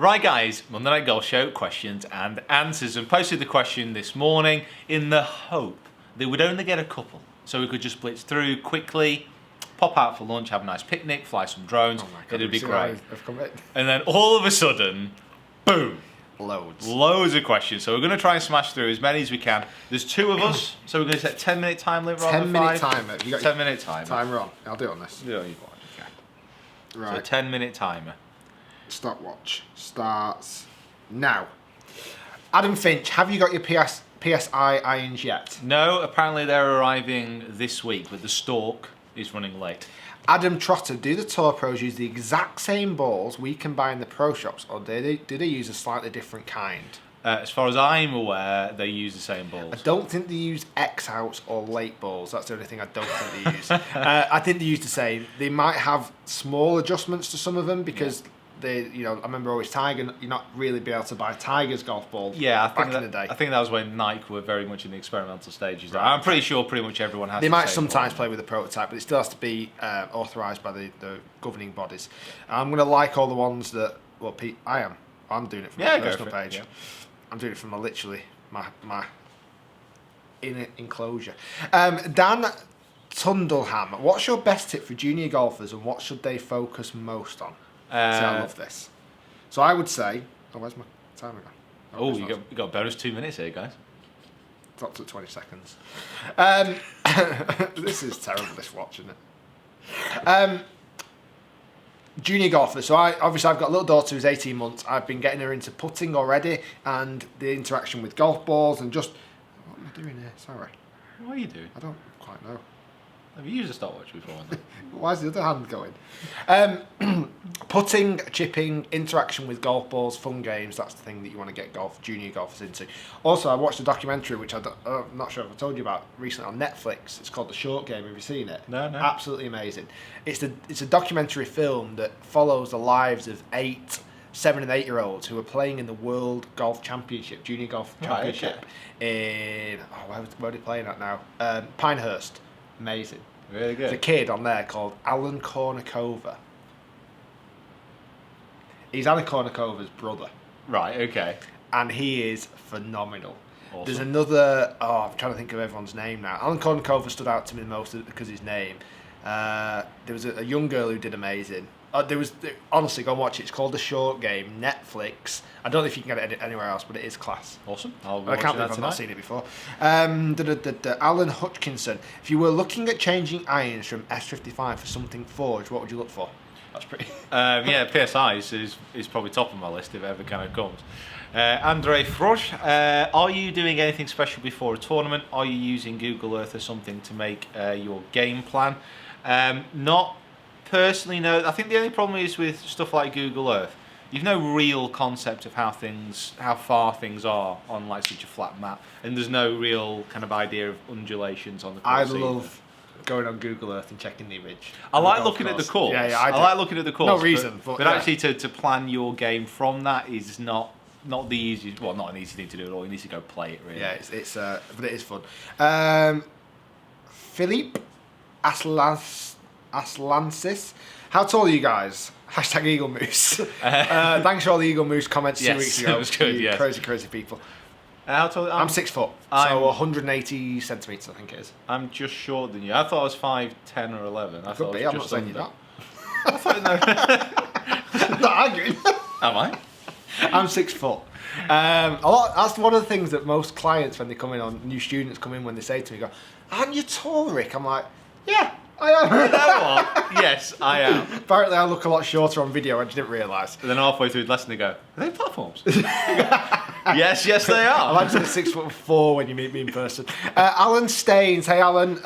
Right, guys, Monday Night Golf Show questions and answers. And posted the question this morning in the hope that we'd only get a couple, so we could just blitz through quickly, pop out for lunch, have a nice picnic, fly some drones. Oh my God, It'd be great. I've And then all of a sudden, boom. Loads of questions. So we're going to try and smash through as many as we can. There's two of us, so we're going to set 10-minute time limit rather than 10-minute timer. You got 10-minute timer. Timer on. I'll do it on this. Yeah, you want. Okay. Right. So 10-minute timer. Stopwatch starts now. Adam Finch, have you got your PSI irons yet? No, apparently they're arriving this week, but the stalk is running late. Adam Trotter, do the Tour Pros use the exact same balls we can buy in the pro shops, or do they use a slightly different kind? As far as I'm aware, they use the same balls. I don't think they use X-outs or late balls. That's the only thing I don't think they use. I think they use the same. They might have small adjustments to some of them because they, I remember always Tiger. You're not really be able to buy Tiger's golf ball. Yeah, I think back in the day. I think that was when Nike were very much in the experimental stages. Right. I'm pretty sure pretty much everyone has. They the might same sometimes ball. play with the prototype, but it still has to be authorised by the governing bodies. I'm going to like all the ones that. Well, Pete, I am. I'm doing it from my personal page. Yeah. I'm doing it from my inner enclosure. Dan Tundleham, what's your best tip for junior golfers, and what should they focus most on? See, I love this. So I would say, where's my timer gone? Oh, you got a bonus 2 minutes here, guys. Dropped at 20 seconds. This is terrible, this watch, isn't it? Junior golfer. So I've got a little daughter who's 18 months. I've been getting her into putting already, and the interaction with golf balls, and just what am I doing here? Sorry. What are you doing? I don't quite know. Have you used a stopwatch before? Why is the other hand going? Putting, chipping, interaction with golf balls, fun games, that's the thing that you want to get junior golfers into. Also, I watched a documentary, which I'm not sure if I told you about, recently on Netflix. It's called The Short Game. Have you seen it? No. Absolutely amazing. It's a documentary film that follows the lives of 7 and 8-year-olds who are playing in the World Golf Championship, Junior Golf Championship. In, where are they playing at now? Pinehurst. Amazing. Really good. There's a kid on there called Alan Kornikova. He's Alan Kornikova's brother. Right, okay. And he is phenomenal. Awesome. There's another, I'm trying to think of everyone's name now. Alan Kornikova stood out to me the most because of his name. There was a young girl who did amazing. Honestly, go and watch it. It's called The Short Game, Netflix. I don't know if you can get it anywhere else, but it is class. Awesome. I can't believe I've not seen it before. Alan Hutchinson. If you were looking at changing irons from S55 for something forged, what would you look for? That's pretty. PSI is probably top of my list if it ever kind of comes. Andre Frosch, are you doing anything special before a tournament? Are you using Google Earth or something to make your game plan? Not personally, no. I think the only problem is with stuff like Google Earth. You've no real concept of how far things are on like such a flat map, and there's no real kind of idea of undulations on the course. I love going on Google Earth and checking the image. I like looking at the course. Yeah, I like looking at the course. No reason, but actually to plan your game from that is not the easiest. Well, not an easy thing to do at all. You need to go play it really. Yeah, but it is fun. Philippe Aslansis. How tall are you guys? Hashtag Eagle Moose. Thanks for all the Eagle Moose comments 2 weeks ago. That was good, yes. Crazy people. How tall? I'm 6 foot, so 180 centimetres I think it is. I'm just shorter than you. I thought I was 5'10" or 11. I Could be, I'm not saying you're not. I thought I'm not arguing. Am I? I'm 6 foot. That's one of the things that most clients, when they come in on, new students come in, when they say to me, go, aren't you tall, Rick? I'm like, yeah, I am. You know what? Yes, I am. Apparently I look a lot shorter on video, I just didn't realise. And then halfway through the lesson they go, are they platforms? Yes they are. I'm actually 6'4" when you meet me in person. Alan Staines, hey Alan.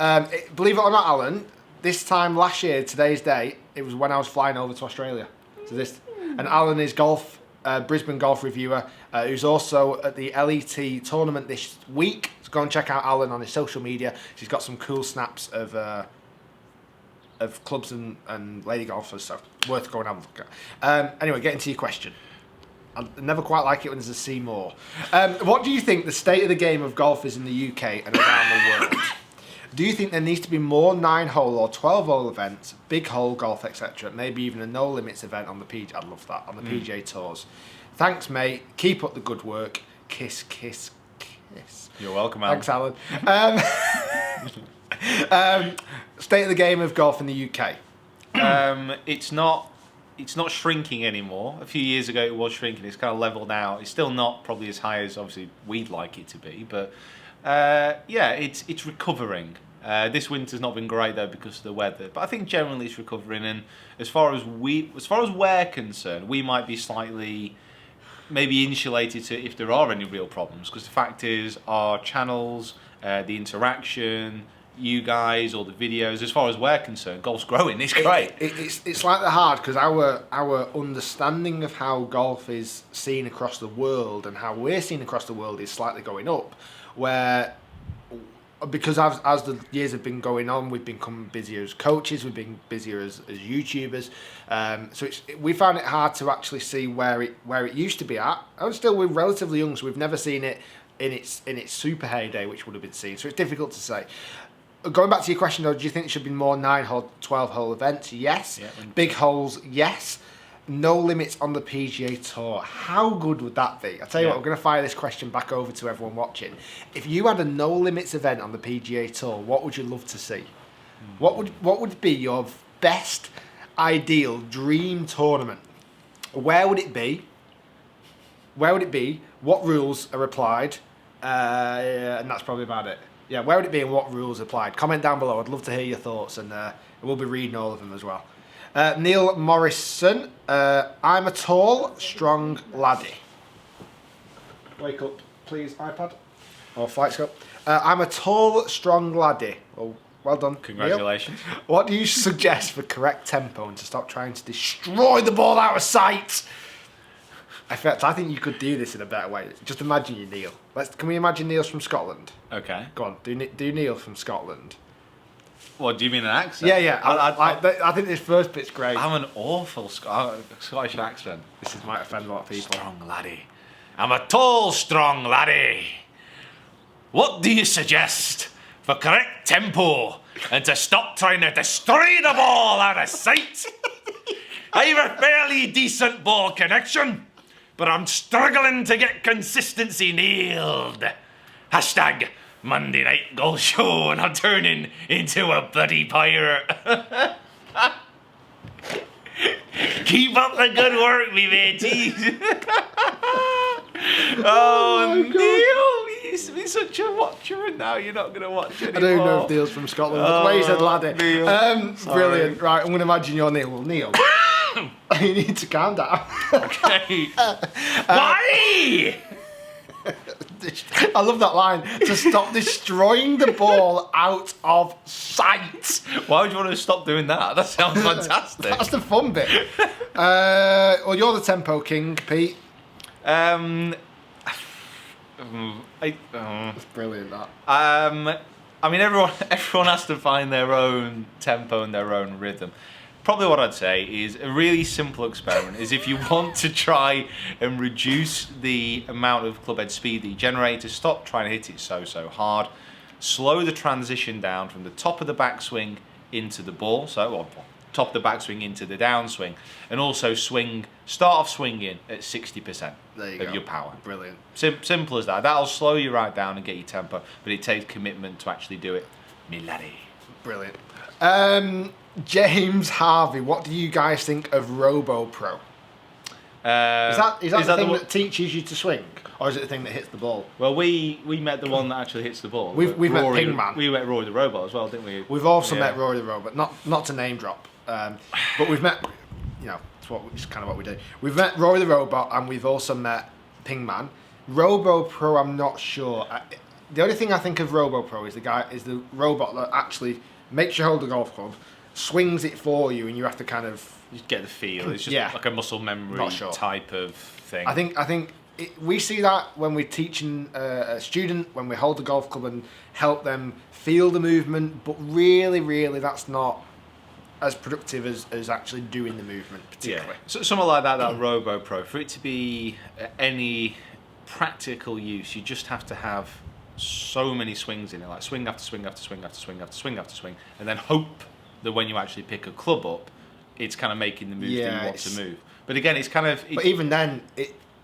Believe it or not, Alan, this time last year, today's date, it was when I was flying over to Australia. And Alan is Brisbane golf reviewer, who's also at the LET tournament this week. So go and check out Alan on his social media. She's got some cool snaps of clubs and lady golfers, so worth going and have a look at. Anyway, getting to your question. I never quite like it when there's a C more. What do you think the state of the game of golf is in the UK and around the world? Do you think there needs to be more 9-hole or 12-hole events, big hole golf, etc.? Maybe even a no limits event on the PGA. I'd love that on the PGA tours. Thanks, mate. Keep up the good work. Kiss, kiss, kiss. You're welcome, Alan. Thanks, Alan. State of the game of golf in the UK. It's not shrinking anymore. A few years ago it was shrinking. It's kind of leveled out. It's still not probably as high as obviously we'd like it to be, but it's recovering. This winter's not been great though because of the weather, but I think generally it's recovering. And as far as we're concerned, we might be slightly maybe insulated to if there are any real problems, because the fact is our channels, the interaction, you guys, all the videos, as far as we're concerned, golf's growing. It's great. It's slightly hard because our understanding of how golf is seen across the world and how we're seen across the world is slightly going up, where because as the years have been going on, we've become busier as coaches, we've been busier as YouTubers. So we found it hard to actually see where it used to be at. And still, we're relatively young, so we've never seen it in its super heyday, which would have been seen. So it's difficult to say. Going back to your question though, do you think there should be more 9-hole, 12-hole events? Yes. Yeah. Big holes, yes. No limits on the PGA Tour. How good would that be? I'll tell you what, I'm going to fire this question back over to everyone watching. If you had a no limits event on the PGA Tour, what would you love to see? What would be your best, ideal, dream tournament? Where would it be? What rules are applied? And that's probably about it. Yeah, where would it be and what rules applied? Comment down below. I'd love to hear your thoughts, and we'll be reading all of them as well. Neil Morrison, I'm a tall, strong laddie. Wake up, please, iPad. Or FLIGHTSCOPE. I'm a tall, strong laddie. Oh, well done. Congratulations. Neil. What do you suggest for correct tempo and to stop trying to destroy the ball out of sight? I think you could do this in a better way. Just imagine you, Neil. Can we imagine Neil's from Scotland? Okay. Go on, do Neil from Scotland. What, do you mean an accent? Yeah. I think this first bit's great. I'm an awful Scottish accent. This might offend a lot of people. Strong laddie. I'm a tall, strong laddie. What do you suggest for correct tempo and to stop trying to destroy the ball out of sight? I have a fairly decent ball connection, but I'm struggling to get consistency nailed. Hashtag Monday Night Golf Show, and I'm turning into a bloody pirate. Keep up the good work, me mateys. Oh, Neil, you used to be such a watcher, and now you're not going to watch anymore. I don't know if Neil's from Scotland. The way he said laddie. Brilliant. Right, I'm going to imagine you're Neil. Well, Neil, you need to calm down. Okay. Why? I love that line. To stop destroying the ball out of sight. Why would you want to stop doing that? That sounds fantastic. That's the fun bit. Well, you're the tempo king, Pete. That's brilliant, that. I mean, everyone has to find their own tempo and their own rhythm. Probably what I'd say is a really simple experiment is if you want to try and reduce the amount of clubhead speed that you generate, to stop trying to hit it so hard, slow the transition down from the top of the backswing into the ball, top of the backswing into the downswing, and also start off swinging at 60% of your power. Brilliant. Simple as that. That'll slow you right down and get your tempo, but it takes commitment to actually do it. Me laddie. Brilliant. James Harvey, what do you guys think of Robo Pro? Is that the thing that teaches you to swing, or is it the thing that hits the ball? Well, we met the one that actually hits the ball. We've met Pingman. We met Rory the Robo as well, didn't we? We've also met Rory the Robo, not to name drop, but we've met. It's kind of what we do. We've met Rory the Robot, and we've also met Pingman. Robo Pro, I'm not sure. The only thing I think of Robo Pro is the robot that actually makes you hold the golf club, swings it for you, and you have to kind of get the feel. It's just like a muscle memory type of thing. I think we see that when we're teaching a student, when we hold the golf club and help them feel the movement, but really that's not as productive as actually doing the movement particularly. So something like that Robo Pro, for it to be any practical use, you just have to have so many swings in it, like swing after swing after swing after swing after swing after swing, and then hope that when you actually pick a club up, it's kind of making the moves that you want to move. But again, it's kind of... But even then,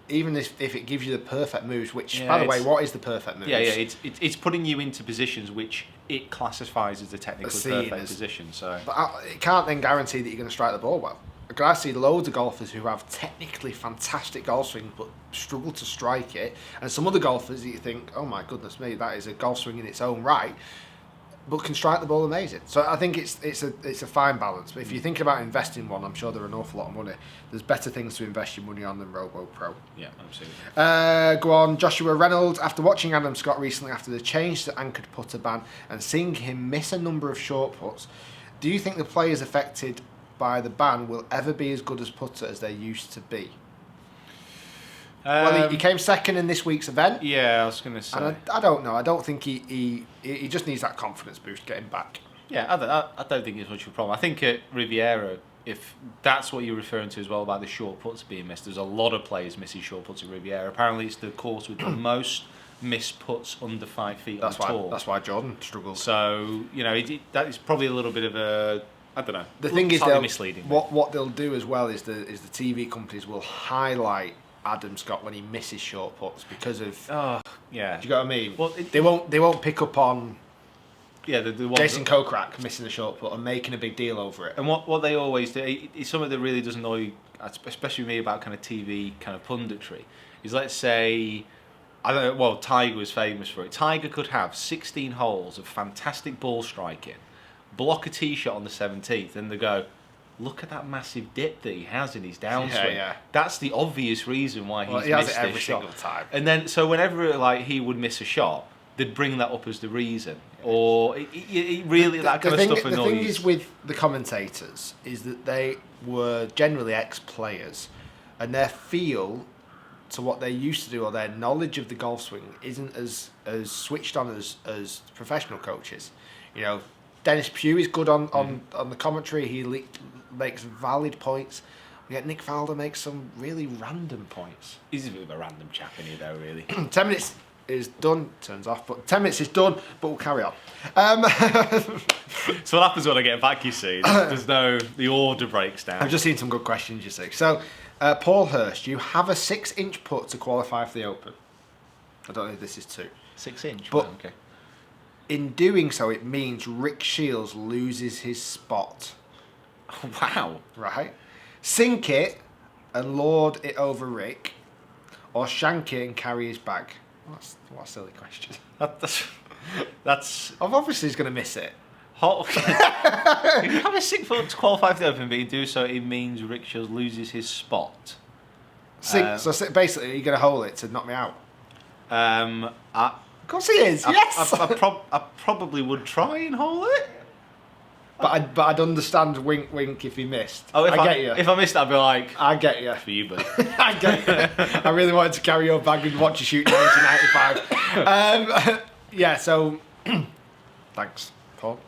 even if it gives you the perfect moves, which, by the way, what is the perfect moves? Yeah, it's putting you into positions which it classifies as the technically perfect position. So, but it can't then guarantee that you're going to strike the ball well. Because I see loads of golfers who have technically fantastic golf swings but struggle to strike it, and some other golfers that you think, oh my goodness me, that is a golf swing in its own right, but can strike the ball amazing. So I think it's a fine balance. But if you're thinking about investing one, I'm sure there are an awful lot of money. There's better things to invest your money on than Robo Pro. Yeah, absolutely. Go on, Joshua Reynolds. After watching Adam Scott recently after the change to anchored putter ban and seeing him miss a number of short puts, do you think the players affected by the ban will ever be as good as putter as they used to be? Well, he came second in this week's event. Yeah, I was going to say. And I don't know. I don't think he just needs that confidence boost getting back. Yeah, I don't think it's much of a problem. I think at Riviera, if that's what you're referring to as well about the short puts being missed, there's a lot of players missing short puts at Riviera. Apparently, it's the course with the most missed puts under 5 feet on the tour. That's why Jordan struggles. So, that is probably a little bit of a... I don't know. The thing is, misleading. What they'll do as well is the TV companies will highlight Adam Scott when he misses short puts because of. Oh, yeah. Do you get what I mean? Well, they won't pick up on. Yeah, the Jason Kokrak missing a short put and making a big deal over it. And what they always do is something that really does annoy, especially me about kind of TV kind of punditry. Is let's say, I don't know. Well, Tiger was famous for it. Tiger could have 16 holes of fantastic ball striking, block a tee shot on the 17th, and they go, look at that massive dip that he has in his downswing. Yeah. That's the obvious reason why he's he has missed it every this single shot. time. And then, so whenever he would miss a shot, they'd bring that up as the reason. Or it really, that kind of stuff annoys. The thing is with the commentators is that they were generally ex-players, and their feel to what they used to do or their knowledge of the golf swing isn't as switched on as professional coaches. Dennis Pugh is good on the commentary. He makes valid points. Yet Nick Faldo makes some really random points. He's a bit of a random chap in here, though, really. 10 minutes is done. Turns off, but 10 minutes is done. But we'll carry on. So what happens when I get back? You see, the order breaks down. I've just seen some good questions. You see, so Paul Hurst, you have a 6-inch putt to qualify for the Open. I don't know if this is 2. 6-inch, but. Okay. In doing so, it means Rick Shields loses his spot. Wow. Right? Sink it and lord it over Rick, or shank it and carry his bag. What a silly question. That's Obviously, he's going to miss it. If you have a 6 foot to qualify for the Open, but you do so, it means Rick Shields loses his spot. So basically, you're going to hole it to knock me out. Of course he is. Yes. I probably would try and hole it. But I'd understand wink wink if he missed. Oh, I get you. If I missed, I'd be like, I get you. For you, buddy. I get you. I really wanted to carry your bag and watch you shoot 1995. Yeah. So, thanks, Paul.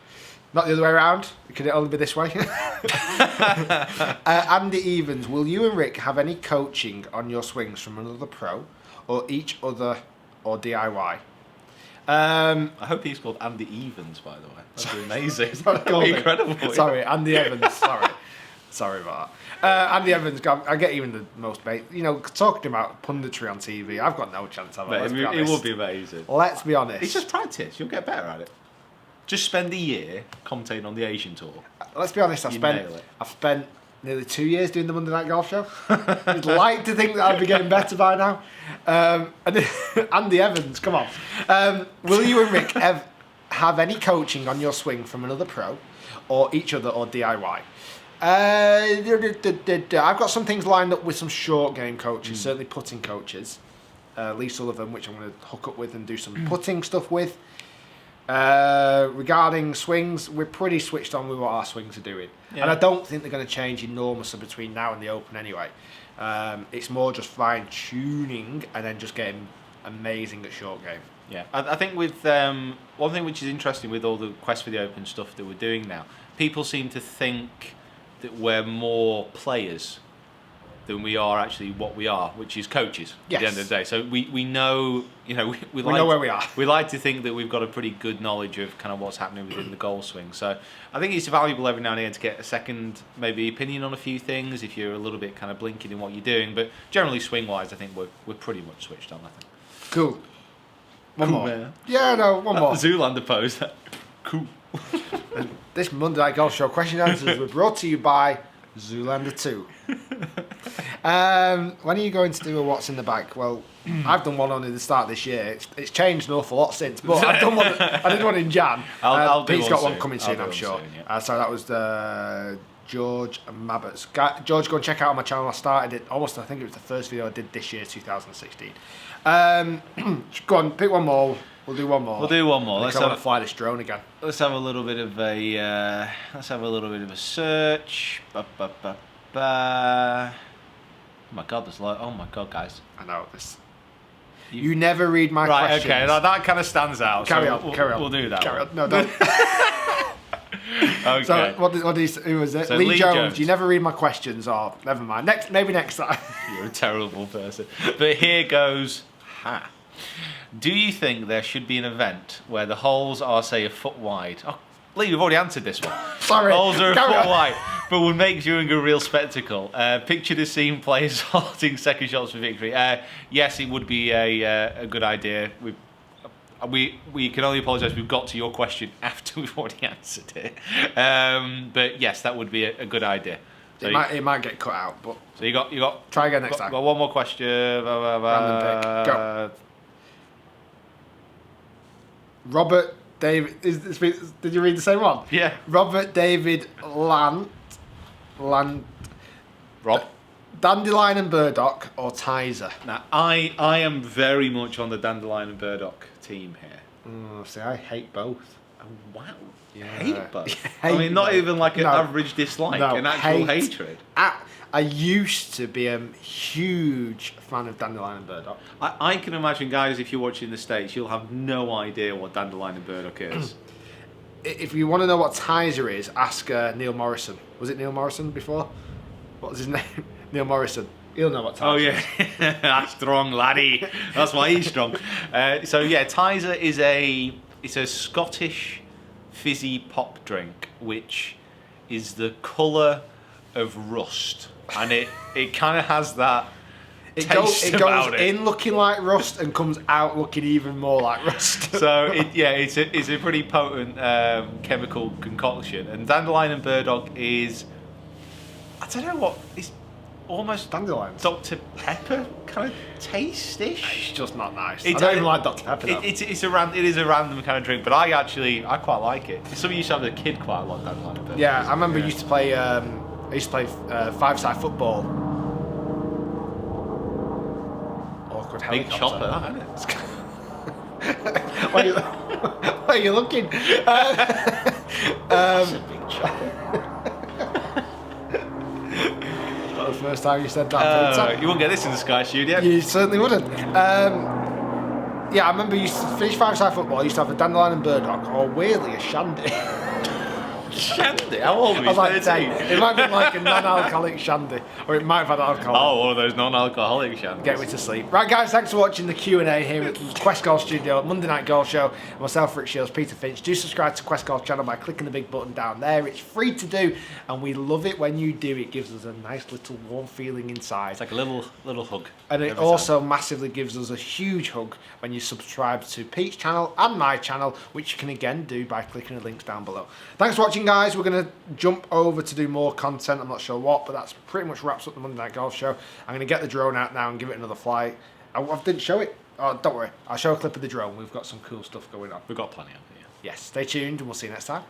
Not the other way around. Could it only be this way? Andy Evans, will you and Rick have any coaching on your swings from another pro, or each other, or DIY? I hope he's called Andy Evans, by the way. That'd be amazing. That'd be incredible. Sorry, Andy Evans. Sorry about that. Andy Evans, I get even the most talking about punditry on TV, I've got no chance of it. It would be amazing. Let's be honest. It's just practice. You'll get better at it. Just spend a year commentating on the Asian tour. Let's be honest, I've spent nearly 2 years doing the Monday Night Golf Show. I'd like to think that I'd be getting better by now. And Andy Evans, come on. Will you and Rick have any coaching on your swing from another pro, or each other, or DIY? I've got some things lined up with some short game coaches, certainly putting coaches. Lee Sullivan, which I'm going to hook up with and do some putting stuff with. Regarding swings, we're pretty switched on with what our swings are doing. Yeah. And I don't think they're going to change enormously between now and the Open anyway. It's more just fine-tuning and then just getting amazing at short game. Yeah, I think with one thing which is interesting with all the Quest for the Open stuff that we're doing now, people seem to think that we're more players than we are actually what we are, which is coaches Yes. at the end of the day. So we know, you know, we know where we are. We like to think that we've got a pretty good knowledge of kind of what's happening within the goal swing. So I think it's valuable every now and again to get a second maybe opinion on a few things if you're a little bit kind of blinking in what you're doing. But generally swing-wise, I think we're pretty much switched on, I think. Cool. One Cool, more. man. Yeah, no, one more. Zoolander pose. Cool. This Monday Night Golf Show question and answers were brought to you by Zoolander 2. When are you going to do a What's in the Bag? Well, I've done one only at the start of this year. It's changed an awful lot since, but I've done one. I did one in Jan. I'll do Pete's one got soon. one coming I'll soon, do I'm one sure. soon, yeah. So that was George Mabbott's. George, go and check out on my channel. I started it almost. I think it was the first video I did this year, 2016. Go on, pick one more. We'll do one more. We'll do one more. Let's fly this drone again. Let's have a little bit of a search. Oh my god, there's oh my god, guys. I know this. You never read my questions. Right, okay, that kind of stands out. Carry so on, carry on. We'll do that. Carry on. No, don't. Okay. So who was it? So Lee Lee Jones. Jones. You never read my questions, or never mind. Maybe next time. You're a terrible person. But here goes. Ha. Do you think there should be an event where the holes are, say, a foot wide? Oh, Lee, you've already answered this one. Sorry. Holes are a Carry foot on. wide, but would make viewing a real spectacle. Picture the scene: players holding second shots for victory. Yes, it would be a good idea. We can only apologise. We've got to your question after we've already answered it. But yes, that would be a good idea. So It might get cut out, but so you got. try again next time. Got one more question. Random pick. Go. Robert David. Did you read the same one? Yeah. Robert David Land. Rob. Dandelion and Burdock or Tizer? Now, I am very much on the Dandelion and Burdock team here. See, I hate both. Oh, wow. Yeah. Hate both? Hate I mean, not both. even like an No. average dislike, No, an actual hatred. I used to be a huge fan of Dandelion and Burdock. I can imagine, guys, if you're watching the States, you'll have no idea what Dandelion and Burdock is. If you want to know what Tizer is, ask Neil Morrison. Was it Neil Morrison before? What was his name? Neil Morrison. He'll know what Tizer is. Oh, yeah. That's strong, laddie. That's why he's strong. So, yeah, Tizer is it's a Scottish fizzy pop drink, which is the colour of rust. And it kind of has that It taste goes about it. in looking like rust and comes out looking even more like rust. So it's a pretty potent chemical concoction, and Dandelion and Burdock is, I don't know what, it's almost Dandelion. Dr. Pepper kind of taste-ish. It's just not nice. It's- I don't even like Dr. Pepper though. It is a random kind of drink, but I quite like it. It's something you used to have as a kid quite a lot, Dandelion and Burdock. Yeah, I remember I used to play five-side football. Awkward Big helicopter. chopper, that, isn't it? Why are you looking? That's a big chopper. Not the first time you said that. You won't get this in the Sky Studio. You certainly wouldn't. Yeah, I remember you used to finish five-side football. I used to have a Dandelion and Burdock, or weirdly a shandy. Shandy? How old were I you? was like 13? 10. It might be like a non-alcoholic shandy, or it might have had alcohol. Oh, one of those non-alcoholic shandies. Get me to sleep. Right, guys, thanks for watching the Q&A here at Quest Golf Studio, Monday Night Golf Show. Myself, Rick Shields, Peter Finch. Do subscribe to Quest Golf channel by clicking the big button down there. It's free to do, and we love it when you do. It gives us a nice little warm feeling inside. It's like a little hug. And it every also massively gives us a huge hug when you subscribe to Pete's channel and my channel, which you can again do by clicking the links down below. Thanks for watching, guys. We're going to jump over to do more content. I'm not sure what, but that's pretty much wraps up the Monday Night Golf Show. I'm going to get the drone out now and give it another flight. I didn't show it. Oh, don't worry. I'll show a clip of the drone. We've got some cool stuff going on. We've got plenty of it. Yes, stay tuned and we'll see you next time.